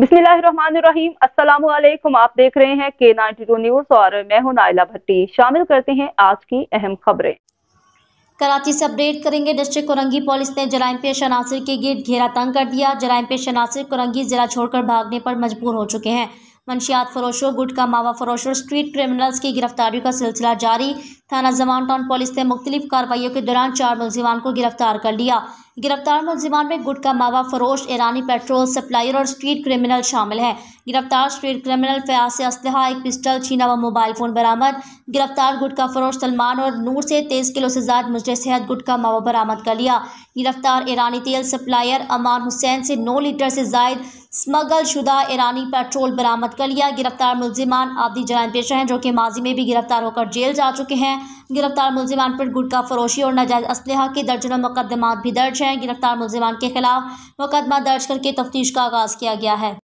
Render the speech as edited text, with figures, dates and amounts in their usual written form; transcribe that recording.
बिस्मिल्लाहिर्रहमानिर्रहीम। अस्सलामुअलैकुम। आप देख रहे हैं K92 न्यूज़ और मैं हूं नाइला भट्टी। शामिल करते हैं आज की अहम खबरें। कराची से अपडेट करेंगे। डिस्ट्रिक्ट कोरंगी पुलिस ने जराइम पेश अनासिर के गेट घेरा तंग कर दिया। जराइम पेश अनासिर कोरंगी जिला छोड़कर भागने पर मजबूर हो चुके हैं। मंशियात फरोशों, गुटखा मावा फरोशों, स्ट्रीट क्रिमिनल्स की गिरफ्तारियों का सिलसिला जारी। थाना जमान टाउन पुलिस ने मुख्तलिफ कार्रवाइयों के दौरान 4 मुलजिमान को गिरफ्तार कर लिया। गिरफ्तार मुलजिमान में गुटखा मावा फरोश, ईरानी पेट्रोल सप्लायर और स्ट्रीट क्रिमिनल शामिल हैं। गिरफ्तार स्ट्रीट क्रिमिनल फयाज से असलहा, एक पिस्टल, छीना व मोबाइल फ़ोन बरामद। गिरफ्तार गुटखा फरोश सलमान और नूर से 23 किलो से ज़्यादा मुजरे सेहत गुटखा मावा बरामद कर लिया। गिरफ्तार ईरानी तेल सप्लायर अमान हुसैन से 9 लीटर से ज़ायद स्मगल शुदा ईरानी पेट्रोल बरामद कर लिया। गिरफ्तार मुलजिमान आबदी जराइम पेशा हैं जो कि माजी में भी गिरफ्तार होकर जेल जा चुके हैं। गिरफ्तार मुलजिमान पर गुटखा फरोशी और नाजायज़ असलहा के दर्जनों मुकदमात भी दर्ज हैं। गिरफ्तार मुलजिमान के खिलाफ मुकदमा दर्ज करके तफ्तीश का आगाज़ किया गया है।